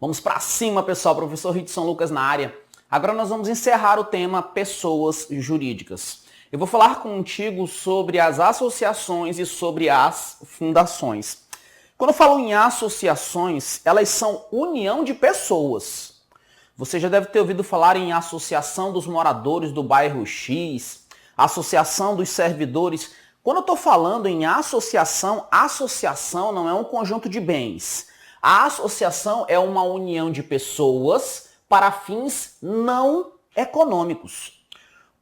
Vamos para cima, pessoal. Professor Ritson Lucas na área. Agora nós vamos encerrar o tema pessoas jurídicas. Eu vou falar contigo sobre as associações e sobre as fundações. Quando eu falo em associações, elas são união de pessoas. Você já deve ter ouvido falar em associação dos moradores do bairro X, associação dos servidores. Quando eu estou falando em associação, associação não é um conjunto de bens. A associação é uma união de pessoas para fins não econômicos.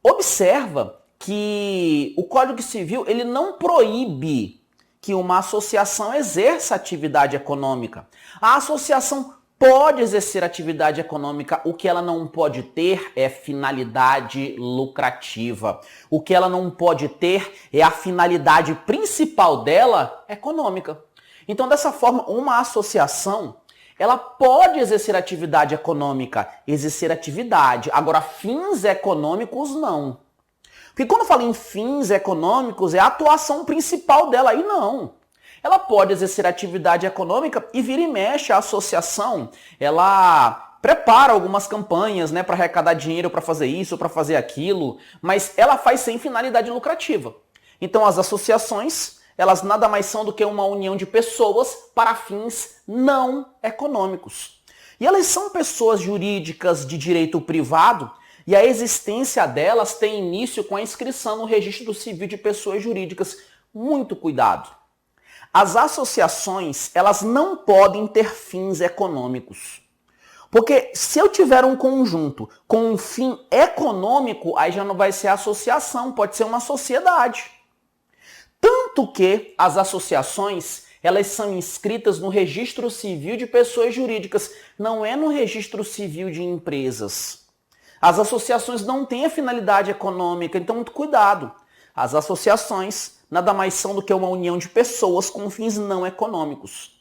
Observa que o Código Civil ele não proíbe que uma associação exerça atividade econômica. A associação pode exercer atividade econômica, o que ela não pode ter é finalidade lucrativa. O que ela não pode ter é a finalidade principal dela econômica. Então, dessa forma, uma associação, ela pode exercer atividade econômica, exercer atividade. Agora, fins econômicos, não. Porque quando eu falo em fins econômicos, é a atuação principal dela, e não. Ela pode exercer atividade econômica e vira e mexe a associação, ela prepara algumas campanhas, para arrecadar dinheiro para fazer isso, para fazer aquilo, mas ela faz sem finalidade lucrativa. Então, as associações, elas nada mais são do que uma união de pessoas para fins não econômicos. E elas são pessoas jurídicas de direito privado e a existência delas tem início com a inscrição no Registro Civil de Pessoas Jurídicas. Muito cuidado. As associações, elas não podem ter fins econômicos. Porque se eu tiver um conjunto com um fim econômico, aí já não vai ser associação, pode ser uma sociedade. Tanto que as associações, elas são inscritas no Registro Civil de Pessoas Jurídicas, não é no Registro Civil de Empresas. As associações não têm a finalidade econômica, então muito cuidado. As associações nada mais são do que uma união de pessoas com fins não econômicos.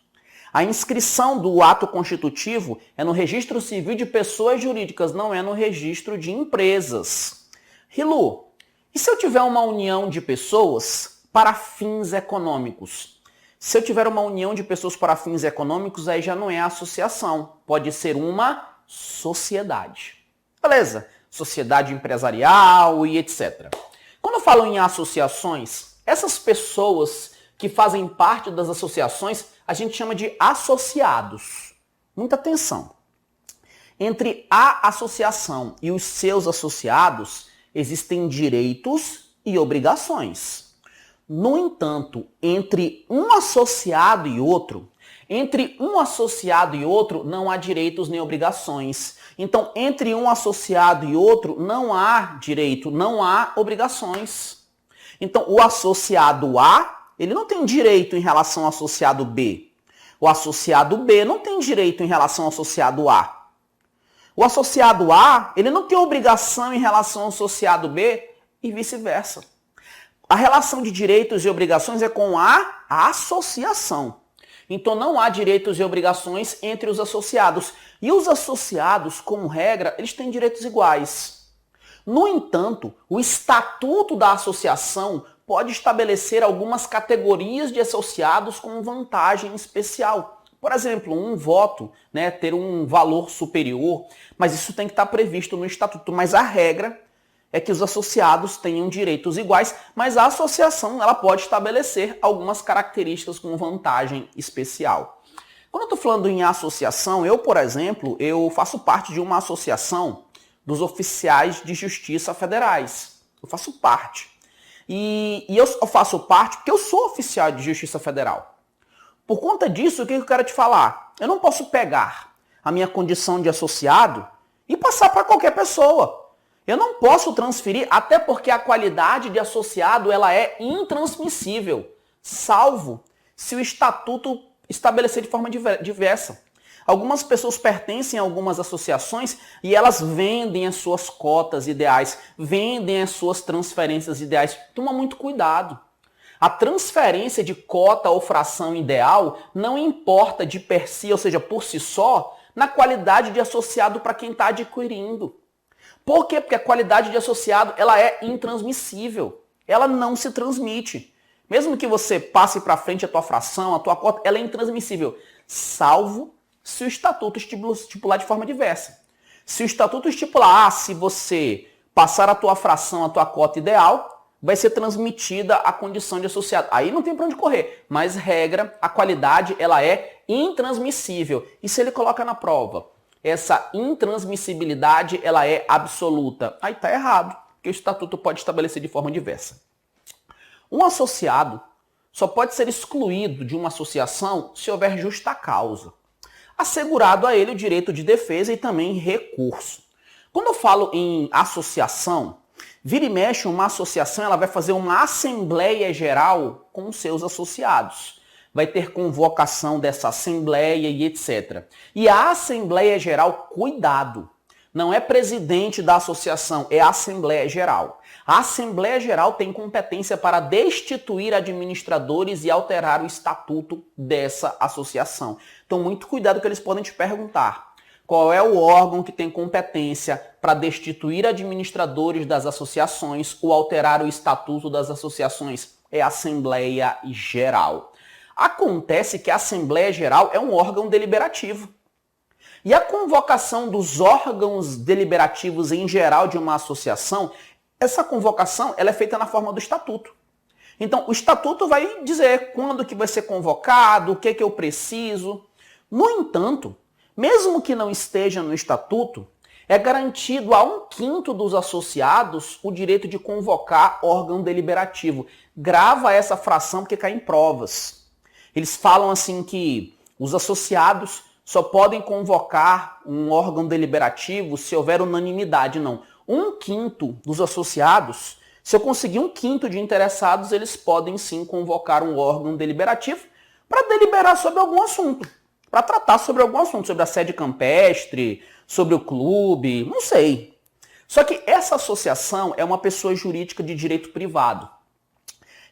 A inscrição do ato constitutivo é no Registro Civil de Pessoas Jurídicas, não é no Registro de Empresas. Rilu, e se eu tiver uma união de pessoas para fins econômicos? Se eu tiver uma união de pessoas para fins econômicos, aí já não é associação, pode ser uma sociedade. Beleza? Sociedade empresarial e etc. Quando eu falo em associações, essas pessoas que fazem parte das associações, a gente chama de associados. Muita atenção. Entre a associação e os seus associados, existem direitos e obrigações. No entanto, entre um associado e outro não há direitos nem obrigações. Então, entre um associado e outro não há direito, não há obrigações. Então, o associado A, ele não tem direito em relação ao associado B. O associado B não tem direito em relação ao associado A. O associado A, ele não tem obrigação em relação ao associado B e vice-versa. A relação de direitos e obrigações é com a associação. Então, não há direitos e obrigações entre os associados. E os associados, como regra, eles têm direitos iguais. No entanto, o estatuto da associação pode estabelecer algumas categorias de associados com vantagem especial. Por exemplo, um voto, ter um valor superior, mas isso tem que estar previsto no estatuto. Mas a regra é que os associados tenham direitos iguais, mas a associação ela pode estabelecer algumas características com vantagem especial. Quando eu estou falando em associação, eu, por exemplo, eu faço parte de uma associação dos oficiais de justiça federais. Eu faço parte. E eu faço parte porque eu sou oficial de justiça federal. Por conta disso, o que eu quero te falar? Eu não posso pegar a minha condição de associado e passar para qualquer pessoa. Eu não posso transferir, até porque a qualidade de associado ela é intransmissível, salvo se o estatuto estabelecer de forma diversa. Algumas pessoas pertencem a algumas associações e elas vendem as suas cotas ideais, vendem as suas transferências ideais. Toma muito cuidado. A transferência de cota ou fração ideal não importa de per si, ou seja, por si só, na qualidade de associado para quem está adquirindo. Por quê? Porque a qualidade de associado ela é intransmissível. Ela não se transmite. Mesmo que você passe para frente a tua fração, a tua cota, ela é intransmissível. Salvo se o estatuto estipular de forma diversa. Se o estatuto estipular, se você passar a tua fração, a tua cota ideal, vai ser transmitida a condição de associado. Aí não tem para onde correr, mas regra, a qualidade, ela é intransmissível. E se ele coloca na prova, essa intransmissibilidade, ela é absoluta. Aí está errado, porque o estatuto pode estabelecer de forma diversa. Um associado só pode ser excluído de uma associação se houver justa causa, assegurado a ele o direito de defesa e também recurso. Quando eu falo em associação, vira e mexe, uma associação ela vai fazer uma assembleia geral com os seus associados. Vai ter convocação dessa assembleia e etc. E a assembleia geral, cuidado, não é presidente da associação, é a assembleia geral. A assembleia geral tem competência para destituir administradores e alterar o estatuto dessa associação. Então, muito cuidado que eles podem te perguntar. Qual é o órgão que tem competência para destituir administradores das associações ou alterar o estatuto das associações? É a Assembleia Geral. Acontece que a Assembleia Geral é um órgão deliberativo. E a convocação dos órgãos deliberativos em geral de uma associação, essa convocação ela é feita na forma do estatuto. Então, o estatuto vai dizer quando que vai ser convocado, o que eu preciso. No entanto, mesmo que não esteja no estatuto, é garantido a 1/5 dos associados o direito de convocar órgão deliberativo. Grava essa fração porque cai em provas. Eles falam assim que os associados só podem convocar um órgão deliberativo se houver unanimidade. Não. 1/5 dos associados, se eu conseguir 1/5 de interessados, eles podem sim convocar um órgão deliberativo para deliberar sobre algum assunto. Para tratar sobre algum assunto, sobre a sede campestre, sobre o clube, não sei. Só que essa associação é uma pessoa jurídica de direito privado.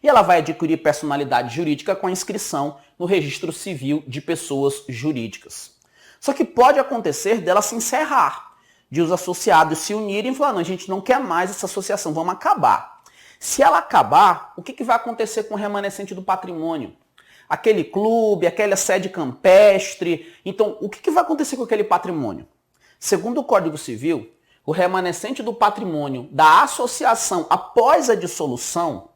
E ela vai adquirir personalidade jurídica com a inscrição no registro civil de pessoas jurídicas. Só que pode acontecer dela se encerrar, de os associados se unirem e falar, não, a gente não quer mais essa associação, vamos acabar. Se ela acabar, o que vai acontecer com o remanescente do patrimônio? Aquele clube, aquela sede campestre. Então, o que vai acontecer com aquele patrimônio? Segundo o Código Civil, o remanescente do patrimônio da associação após a dissolução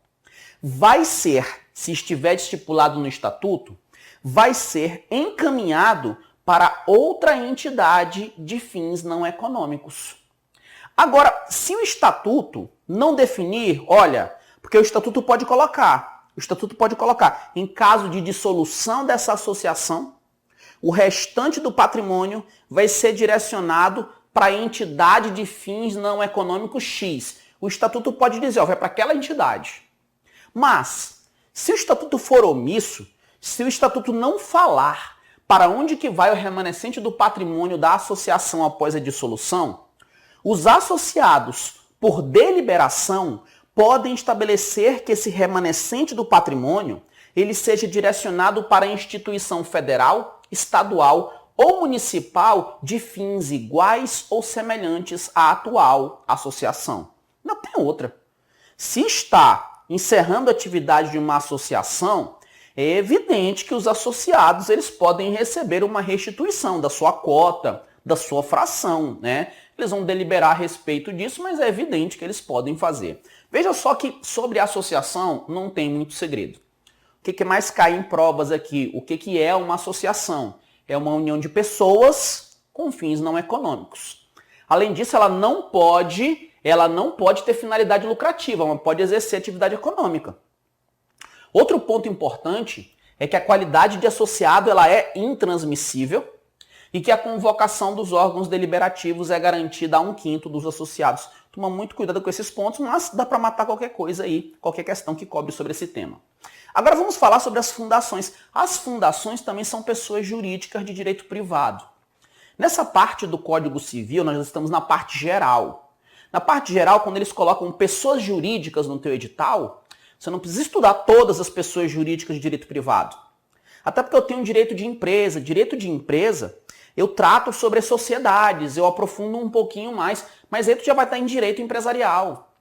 vai ser, se estiver estipulado no estatuto, vai ser encaminhado para outra entidade de fins não econômicos. Agora, se o estatuto não definir, olha, porque o estatuto pode colocar, em caso de dissolução dessa associação, o restante do patrimônio vai ser direcionado para a entidade de fins não econômicos X. O estatuto pode dizer, ó, vai para aquela entidade. Mas, se o estatuto for omisso, se o estatuto não falar para onde que vai o remanescente do patrimônio da associação após a dissolução, os associados, por deliberação, podem estabelecer que esse remanescente do patrimônio ele seja direcionado para a instituição federal, estadual ou municipal de fins iguais ou semelhantes à atual associação. Não tem outra. Se está encerrando a atividade de uma associação, é evidente que os associados eles podem receber uma restituição da sua cota, da sua fração, né? Eles vão deliberar a respeito disso, mas é evidente que eles podem fazer. Veja só que sobre a associação não tem muito segredo. O que mais cai em provas aqui? O que é uma associação? É uma união de pessoas com fins não econômicos. Além disso, ela não pode ter finalidade lucrativa, mas pode exercer atividade econômica. Outro ponto importante é que a qualidade de associado ela é intransmissível e que a convocação dos órgãos deliberativos é garantida a 1/5 dos associados. Toma muito cuidado com esses pontos, mas dá para matar qualquer coisa aí, qualquer questão que cobre sobre esse tema. Agora vamos falar sobre as fundações. As fundações também são pessoas jurídicas de direito privado. Nessa parte do Código Civil, nós estamos na parte geral. Na parte geral, quando eles colocam pessoas jurídicas no teu edital, você não precisa estudar todas as pessoas jurídicas de direito privado. Até porque eu tenho direito de empresa. Direito de empresa, eu trato sobre as sociedades, eu aprofundo um pouquinho mais, mas aí tu já vai estar em direito empresarial.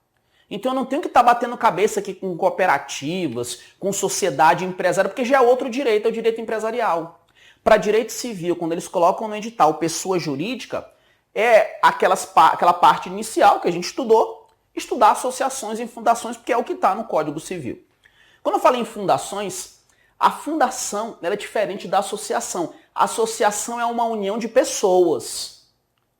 Então eu não tenho que estar batendo cabeça aqui com cooperativas, com sociedade empresária, porque já é outro direito, é o direito empresarial. Para direito civil, quando eles colocam no edital pessoa jurídica, é aquela parte inicial que a gente estudou, estudar associações e fundações, porque é o que está no Código Civil. Quando eu falo em fundações, a fundação ela é diferente da associação. A associação é uma união de pessoas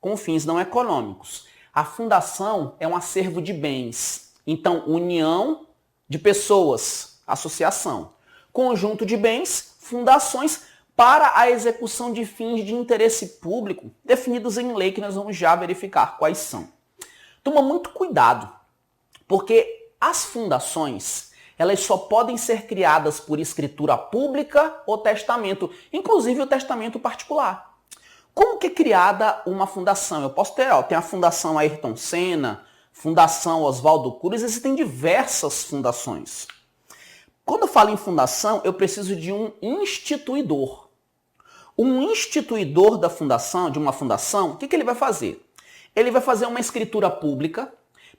com fins não econômicos. A fundação é um acervo de bens. Então, união de pessoas, associação. Conjunto de bens, fundações, para a execução de fins de interesse público, definidos em lei, que nós vamos já verificar quais são. Toma muito cuidado, porque as fundações, elas só podem ser criadas por escritura pública ou testamento, inclusive o testamento particular. Como que é criada uma fundação? Eu posso ter, tem a Fundação Ayrton Senna, Fundação Oswaldo Cruz, existem diversas fundações. Quando eu falo em fundação, eu preciso de um instituidor. Um instituidor da fundação, de uma fundação, o que ele vai fazer? Ele vai fazer uma escritura pública,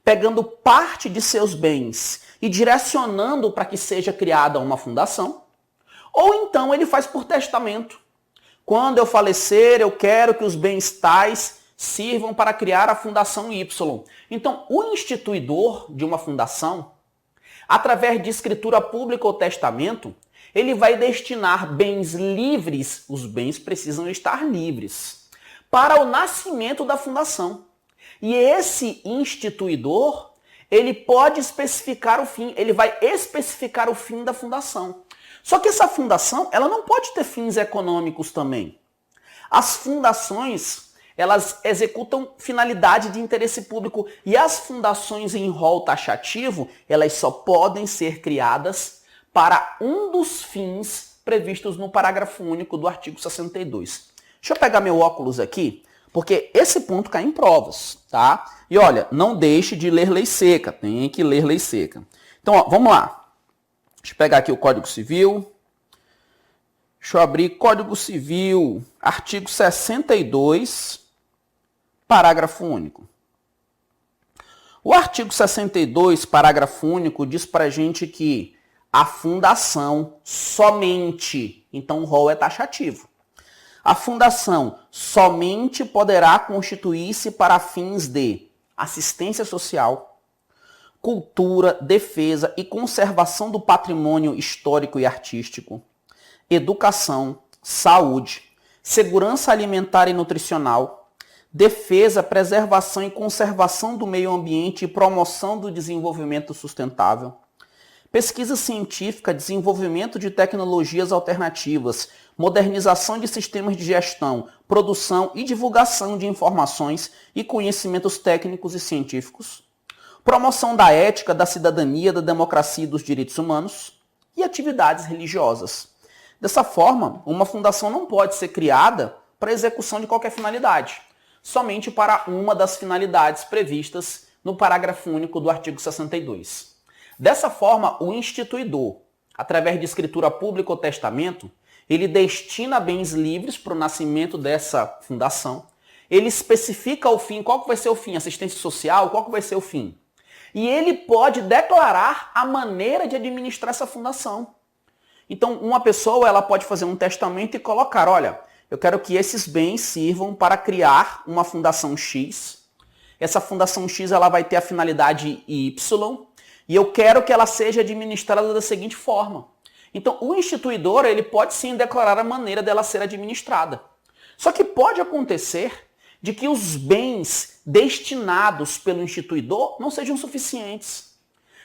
pegando parte de seus bens e direcionando para que seja criada uma fundação, ou então ele faz por testamento. Quando eu falecer, eu quero que os bens tais sirvam para criar a fundação Y. Então, o instituidor de uma fundação, através de escritura pública ou testamento, ele vai destinar bens livres, os bens precisam estar livres, para o nascimento da fundação. E esse instituidor, ele pode especificar o fim, ele vai especificar o fim da fundação. Só que essa fundação, ela não pode ter fins econômicos também. As fundações, elas executam finalidade de interesse público e as fundações em rol taxativo, elas só podem ser criadas para um dos fins previstos no parágrafo único do artigo 62. Deixa eu pegar meu óculos aqui, porque esse ponto cai em provas, tá? E olha, não deixe de ler lei seca, tem que ler lei seca. Então, ó, vamos lá. Deixa eu pegar aqui o Código Civil. Deixa eu abrir Código Civil, artigo 62, parágrafo único. O artigo 62, parágrafo único, diz pra gente que a fundação somente, então o rol é taxativo. A fundação somente poderá constituir-se para fins de assistência social, cultura, defesa e conservação do patrimônio histórico e artístico, educação, saúde, segurança alimentar e nutricional, defesa, preservação e conservação do meio ambiente e promoção do desenvolvimento sustentável, pesquisa científica, desenvolvimento de tecnologias alternativas, modernização de sistemas de gestão, produção e divulgação de informações e conhecimentos técnicos e científicos, promoção da ética, da cidadania, da democracia e dos direitos humanos e atividades religiosas. Dessa forma, uma fundação não pode ser criada para execução de qualquer finalidade, somente para uma das finalidades previstas no parágrafo único do artigo 62. Dessa forma, o instituidor, através de escritura pública ou testamento, ele destina bens livres para o nascimento dessa fundação, ele especifica o fim, qual que vai ser o fim, assistência social, qual que vai ser o fim. E ele pode declarar a maneira de administrar essa fundação. Então, uma pessoa ela pode fazer um testamento e colocar, olha, eu quero que esses bens sirvam para criar uma fundação X. Essa fundação X ela vai ter a finalidade Y. E eu quero que ela seja administrada da seguinte forma. Então, o instituidor, ele pode sim declarar a maneira dela ser administrada. Só que pode acontecer de que os bens destinados pelo instituidor não sejam suficientes.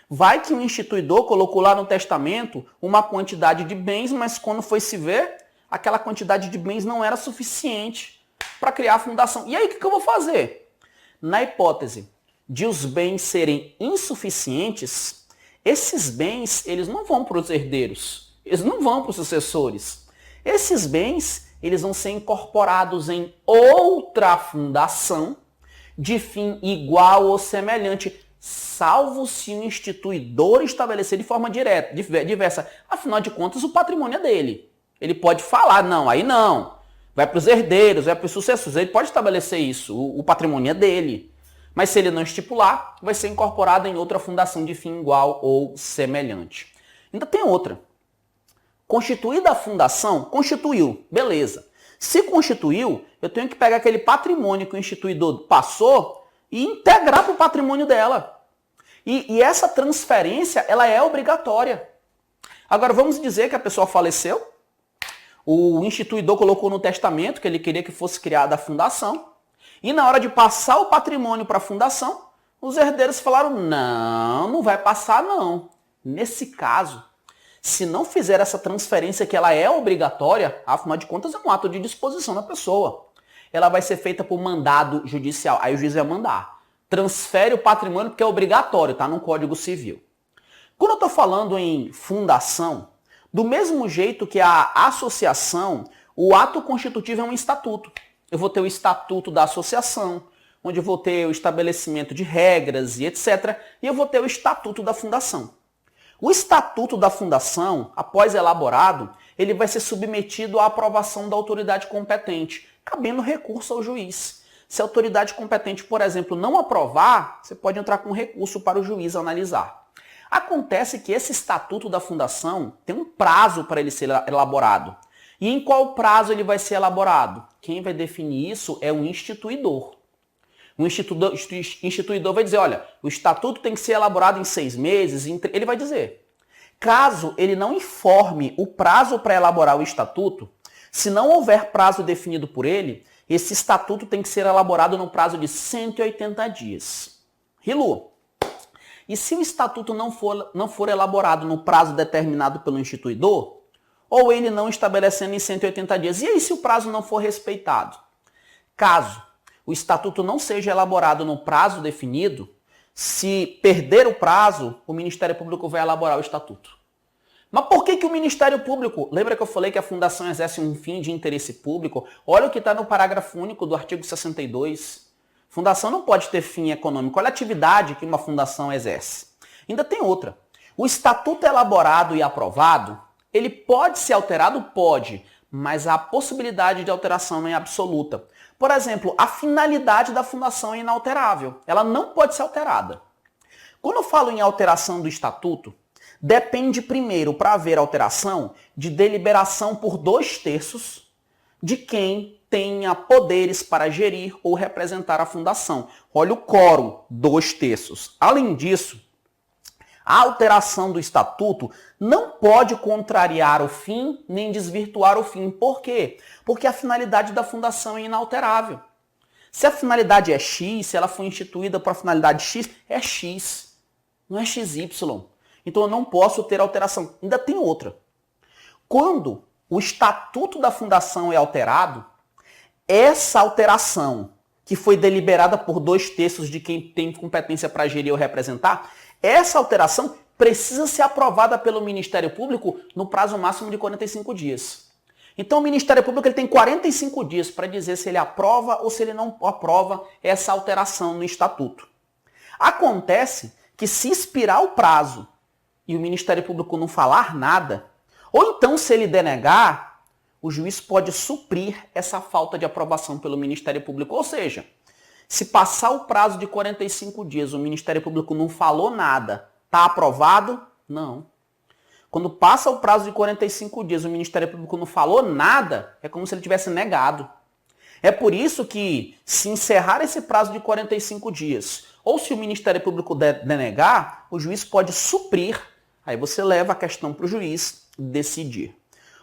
Vai que o instituidor colocou lá no testamento uma quantidade de bens, mas quando foi se ver, aquela quantidade de bens não era suficiente para criar a fundação. E aí, o que eu vou fazer? Na hipótese de os bens serem insuficientes, esses bens eles não vão para os herdeiros, eles não vão para os sucessores. Esses bens eles vão ser incorporados em outra fundação de fim igual ou semelhante, salvo se o instituidor estabelecer de forma diversa. Afinal de contas, o patrimônio é dele. Ele pode falar, não, aí não. Vai para os herdeiros, vai para os sucessores. Ele pode estabelecer isso, o patrimônio é dele. Mas se ele não estipular, vai ser incorporado em outra fundação de fim igual ou semelhante. Ainda tem outra. Constituída a fundação, constituiu, beleza. Se constituiu, eu tenho que pegar aquele patrimônio que o instituidor passou e integrar para o patrimônio dela. E essa transferência, ela é obrigatória. Agora, vamos dizer que a pessoa faleceu, o instituidor colocou no testamento que ele queria que fosse criada a fundação, e na hora de passar o patrimônio para a fundação, os herdeiros falaram, não vai passar não. Nesse caso, se não fizer essa transferência que ela é obrigatória, afinal de contas é um ato de disposição da pessoa. Ela vai ser feita por mandado judicial. Aí o juiz vai mandar. Transfere o patrimônio porque é obrigatório, tá no Código Civil. Quando eu estou falando em fundação, do mesmo jeito que a associação, o ato constitutivo é um estatuto. Eu vou ter o estatuto da associação, onde eu vou ter o estabelecimento de regras e etc. E eu vou ter o estatuto da fundação. O estatuto da fundação, após elaborado, ele vai ser submetido à aprovação da autoridade competente, cabendo recurso ao juiz. Se a autoridade competente, por exemplo, não aprovar, você pode entrar com recurso para o juiz analisar. Acontece que esse estatuto da fundação tem um prazo para ele ser elaborado. E em qual prazo ele vai ser elaborado? Quem vai definir isso é o instituidor. O instituidor vai dizer, olha, o estatuto tem que ser elaborado em 6 meses, ele vai dizer. Caso ele não informe o prazo para elaborar o estatuto, se não houver prazo definido por ele, esse estatuto tem que ser elaborado no prazo de 180 dias. Rilu, e se o estatuto não for elaborado no prazo determinado pelo instituidor, ou ele não estabelecendo em 180 dias, e aí se o prazo não for respeitado? Caso o estatuto não seja elaborado no prazo definido, se perder o prazo, o Ministério Público vai elaborar o estatuto. Mas por que o Ministério Público... Lembra que eu falei que a fundação exerce um fim de interesse público? Olha o que está no parágrafo único do artigo 62. Fundação não pode ter fim econômico. Olha a atividade que uma fundação exerce. Ainda tem outra. O estatuto elaborado e aprovado, ele pode ser alterado? Pode. Mas a possibilidade de alteração não é absoluta. Por exemplo, a finalidade da fundação é inalterável. Ela não pode ser alterada. Quando eu falo em alteração do estatuto, depende primeiro, para haver alteração, de deliberação por 2/3 de quem tenha poderes para gerir ou representar a fundação. Olha o quórum, 2/3. Além disso, a alteração do estatuto não pode contrariar o fim nem desvirtuar o fim. Por quê? Porque a finalidade da fundação é inalterável. Se a finalidade é X, se ela foi instituída para a finalidade X, é X, não é XY. Então eu não posso ter alteração. Ainda tem outra. Quando o estatuto da fundação é alterado, essa alteração, que foi deliberada por 2/3 de quem tem competência para gerir ou representar, essa alteração precisa ser aprovada pelo Ministério Público no prazo máximo de 45 dias. Então o Ministério Público ele tem 45 dias para dizer se ele aprova ou se ele não aprova essa alteração no estatuto. Acontece que se expirar o prazo e o Ministério Público não falar nada, ou então se ele denegar, o juiz pode suprir essa falta de aprovação pelo Ministério Público. Ou seja, se passar o prazo de 45 dias, o Ministério Público não falou nada, está aprovado? Não. Quando passa o prazo de 45 dias, o Ministério Público não falou nada, é como se ele tivesse negado. É por isso que, se encerrar esse prazo de 45 dias, ou se o Ministério Público denegar, o juiz pode suprir, aí você leva a questão para o juiz decidir.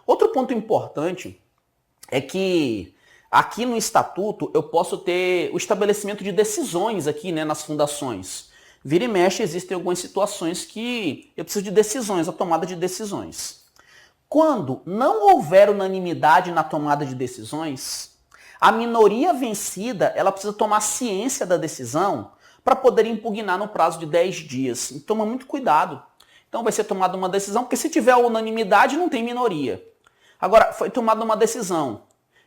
Outro ponto importante é que aqui no estatuto eu posso ter o estabelecimento de decisões aqui, né, nas fundações. Vira e mexe, existem algumas situações que eu preciso de decisões, a tomada de decisões. Quando não houver unanimidade na tomada de decisões, a minoria vencida ela precisa tomar ciência da decisão para poder impugnar no prazo de 10 dias. Então, toma muito cuidado. Então vai ser tomada uma decisão, porque se tiver unanimidade não tem minoria. Agora, foi tomada uma decisão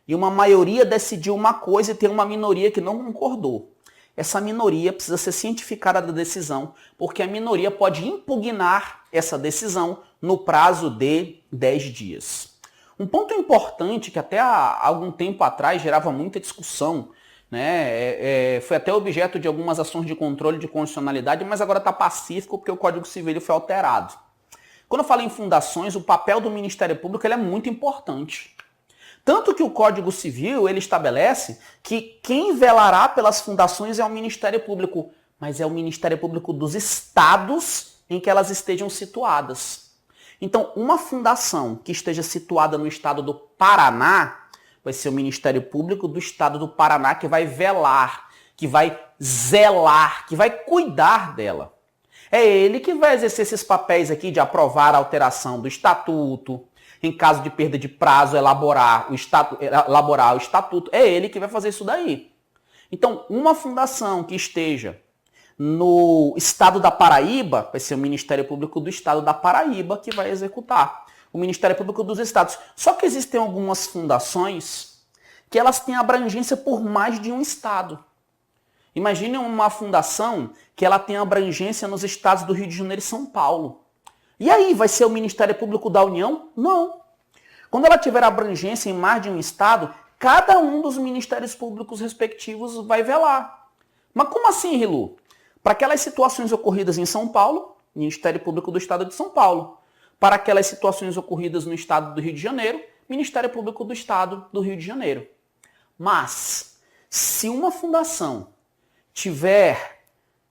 e uma maioria decidiu uma coisa e tem uma minoria que não concordou. Essa minoria precisa ser cientificada da decisão, porque a minoria pode impugnar essa decisão no prazo de 10 dias. Um ponto importante que até há algum tempo atrás gerava muita discussão, né? Foi até objeto de algumas ações de controle de constitucionalidade, mas agora está pacífico porque o Código Civil foi alterado. Quando eu falo em fundações, o papel do Ministério Público ele é muito importante. Tanto que o Código Civil ele estabelece que quem velará pelas fundações é o Ministério Público, mas é o Ministério Público dos estados em que elas estejam situadas. Então, uma fundação que esteja situada no estado do Paraná vai ser o Ministério Público do estado do Paraná que vai velar, que vai zelar, que vai cuidar dela. É ele que vai exercer esses papéis aqui de aprovar a alteração do estatuto, em caso de perda de prazo, elaborar o estatuto. É ele que vai fazer isso daí. Então, uma fundação que esteja no estado da Paraíba, vai ser o Ministério Público do estado da Paraíba que vai executar. O Ministério Público dos estados. Só que existem algumas fundações que elas têm abrangência por mais de um estado. Imagine uma fundação que ela tem abrangência nos estados do Rio de Janeiro e São Paulo. E aí, vai ser o Ministério Público da União? Não. Quando ela tiver abrangência em mais de um estado, cada um dos ministérios públicos respectivos vai velar. Mas como assim, Rilu? Para aquelas situações ocorridas em São Paulo, Ministério Público do Estado de São Paulo. Para aquelas situações ocorridas no estado do Rio de Janeiro, Ministério Público do Estado do Rio de Janeiro. Mas, se uma fundação tiver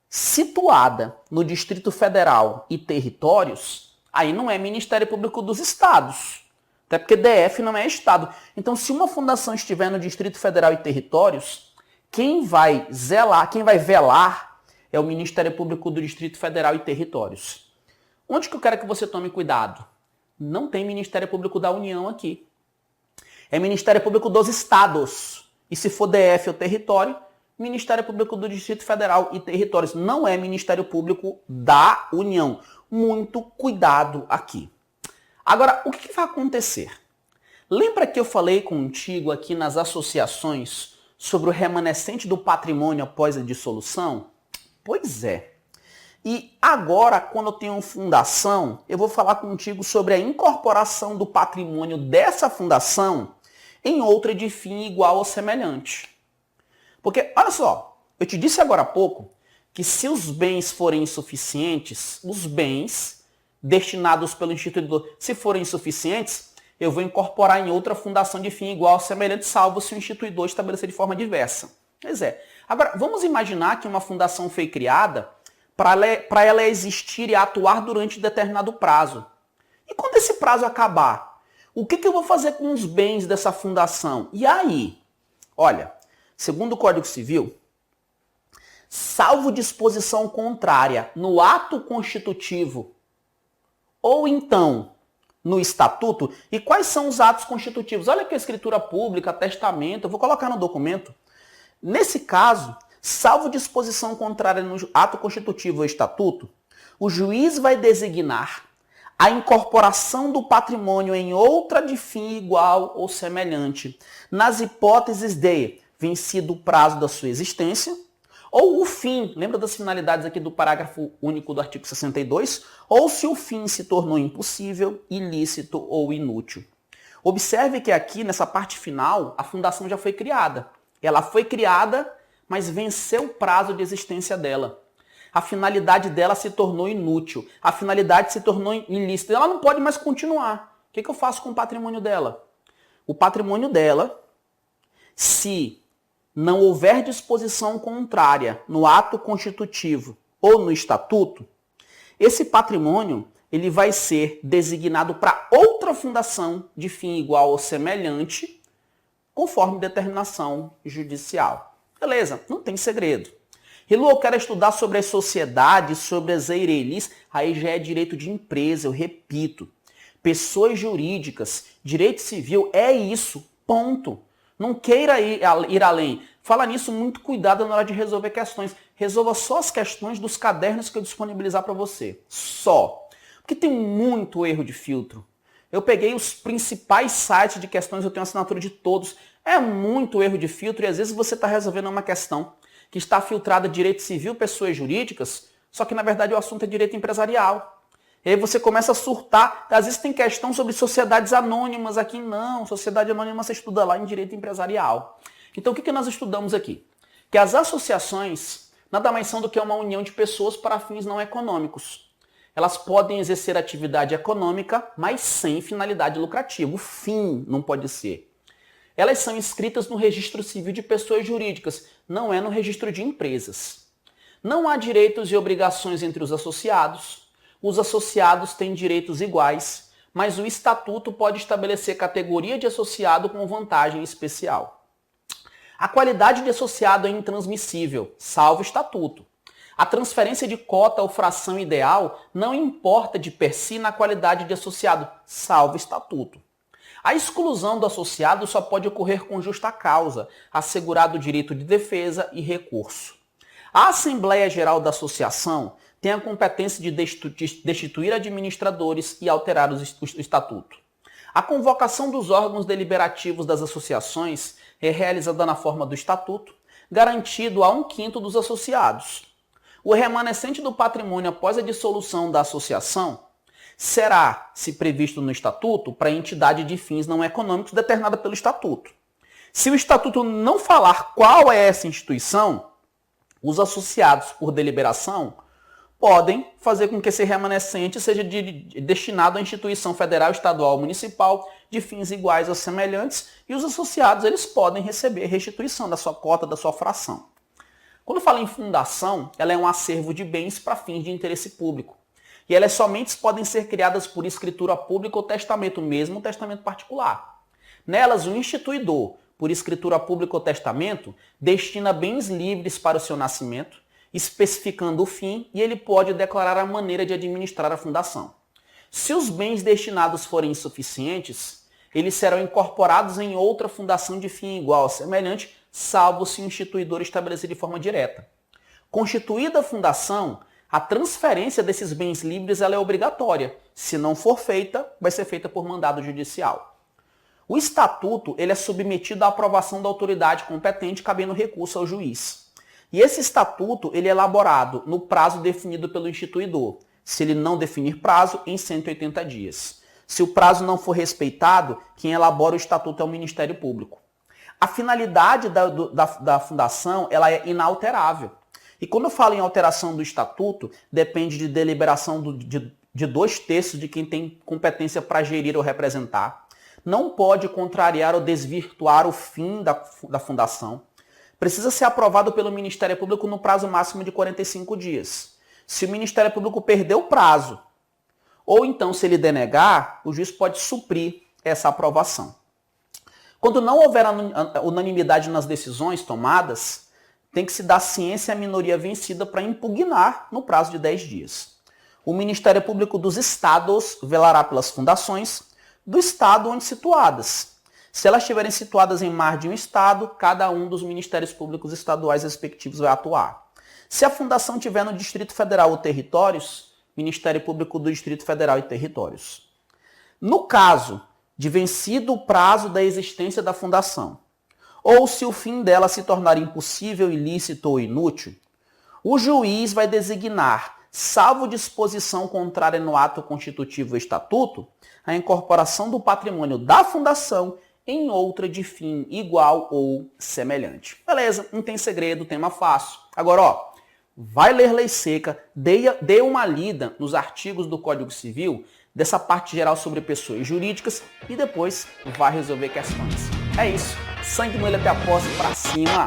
situada no Distrito Federal e territórios, aí não é Ministério Público dos Estados. Até porque DF não é Estado. Então, se uma fundação estiver no Distrito Federal e territórios, quem vai velar é o Ministério Público do Distrito Federal e territórios. Onde que eu quero que você tome cuidado? Não tem Ministério Público da União aqui. É Ministério Público dos Estados. E se for DF ou território, Ministério Público do Distrito Federal e territórios. Não é Ministério Público da União. Muito cuidado aqui. Agora, o que vai acontecer? Lembra que eu falei contigo aqui nas associações sobre o remanescente do patrimônio após a dissolução? Pois é. E agora, quando eu tenho fundação, eu vou falar contigo sobre a incorporação do patrimônio dessa fundação em outra de fim igual ou semelhante. Porque, olha só, eu te disse agora há pouco que se os bens forem insuficientes, os bens destinados pelo instituidor, se forem insuficientes, eu vou incorporar em outra fundação de fim igual ou semelhante, salvo se o instituidor estabelecer de forma diversa. Pois é. Agora, vamos imaginar que uma fundação foi criada para ela existir e atuar durante determinado prazo. E quando esse prazo acabar, o que eu vou fazer com os bens dessa fundação? E aí? Olha, segundo o Código Civil, salvo disposição contrária no ato constitutivo ou então no estatuto, e quais são os atos constitutivos? Olha aqui a escritura pública, testamento, eu vou colocar no documento. Nesse caso, salvo disposição contrária no ato constitutivo ou estatuto, o juiz vai designar a incorporação do patrimônio em outra de fim igual ou semelhante, nas hipóteses de vencido o prazo da sua existência, ou o fim, lembra das finalidades aqui do parágrafo único do artigo 62? Ou se o fim se tornou impossível, ilícito ou inútil. Observe que aqui, nessa parte final, a fundação já foi criada. Ela foi criada, mas venceu o prazo de existência dela. A finalidade dela se tornou inútil. A finalidade se tornou ilícita. Ela não pode mais continuar. O que eu faço com o patrimônio dela? O patrimônio dela, se não houver disposição contrária no ato constitutivo ou no estatuto, esse patrimônio ele vai ser designado para outra fundação de fim igual ou semelhante, conforme determinação judicial. Beleza, não tem segredo. Rilu, eu quero estudar sobre as sociedades, sobre as EIRELIs, aí já é direito de empresa, eu repito. Pessoas jurídicas, direito civil é isso, ponto. Não queira ir além. Fala nisso, muito cuidado na hora de resolver questões. Resolva só as questões dos cadernos que eu disponibilizar para você. Só. Porque tem muito erro de filtro. Eu peguei os principais sites de questões, eu tenho assinatura de todos. É muito erro de filtro e às vezes você está resolvendo uma questão que está filtrada direito civil, pessoas jurídicas, só que na verdade o assunto é direito empresarial. E aí você começa a surtar. Às vezes tem questão sobre sociedades anônimas aqui. Não, sociedade anônima você estuda lá em direito empresarial. Então o que nós estudamos aqui? Que as associações nada mais são do que uma união de pessoas para fins não econômicos. elas podem exercer atividade econômica, mas sem finalidade lucrativa. O fim não pode ser. Elas são inscritas no registro civil de pessoas jurídicas, não é no registro de empresas. Não há direitos e obrigações entre os associados. Os associados têm direitos iguais, mas o estatuto pode estabelecer categoria de associado com vantagem especial. A qualidade de associado é intransmissível, salvo estatuto. A transferência de cota ou fração ideal não importa de per si na qualidade de associado, salvo estatuto. A exclusão do associado só pode ocorrer com justa causa, assegurado o direito de defesa e recurso. A Assembleia Geral da Associação tem a competência de destituir administradores e alterar o estatuto. A convocação dos órgãos deliberativos das associações é realizada na forma do estatuto, garantido a 1/5 dos associados. O remanescente do patrimônio após a dissolução da associação será, se previsto no estatuto, para entidade de fins não econômicos determinada pelo estatuto. Se o estatuto não falar qual é essa instituição, os associados, por deliberação, podem fazer com que esse remanescente seja destinado à instituição federal, estadual ou municipal de fins iguais ou semelhantes, e os associados eles podem receber restituição da sua cota, da sua fração. Quando fala em fundação, ela é um acervo de bens para fins de interesse público. E elas somente podem ser criadas por escritura pública ou testamento, mesmo testamento particular. Nelas, o instituidor, por escritura pública ou testamento, destina bens livres para o seu nascimento, especificando o fim, e ele pode declarar a maneira de administrar a fundação. Se os bens destinados forem insuficientes, eles serão incorporados em outra fundação de fim igual ou semelhante, salvo se o instituidor estabelecer de forma direta. Constituída a fundação, a transferência desses bens livres ela é obrigatória. Se não for feita, vai ser feita por mandado judicial. O estatuto ele é submetido à aprovação da autoridade competente, cabendo recurso ao juiz. E esse estatuto ele é elaborado no prazo definido pelo instituidor. Se ele não definir prazo, em 180 dias. Se o prazo não for respeitado, quem elabora o estatuto é o Ministério Público. A finalidade da fundação ela é inalterável. E quando eu falo em alteração do estatuto, depende de deliberação de 2/3 de quem tem competência para gerir ou representar. Não pode contrariar ou desvirtuar o fim da fundação. Precisa ser aprovado pelo Ministério Público no prazo máximo de 45 dias. Se o Ministério Público perder o prazo, ou então se ele denegar, o juiz pode suprir essa aprovação. Quando não houver unanimidade nas decisões tomadas, tem que se dar ciência à minoria vencida para impugnar no prazo de 10 dias. O Ministério Público dos Estados velará pelas fundações do Estado onde situadas. Se elas estiverem situadas em mais de um Estado, cada um dos Ministérios Públicos estaduais respectivos vai atuar. Se a fundação estiver no Distrito Federal ou territórios, Ministério Público do Distrito Federal e territórios. No caso de vencido o prazo da existência da fundação, ou se o fim dela se tornar impossível, ilícito ou inútil, o juiz vai designar, salvo disposição contrária no ato constitutivo ou estatuto, a incorporação do patrimônio da fundação em outra de fim igual ou semelhante. Beleza, não tem segredo, tema fácil. Agora, vai ler lei seca, dê uma lida nos artigos do Código Civil, dessa parte geral sobre pessoas jurídicas e depois vai resolver questões. É isso. Sangue no olho até a posse, pra cima.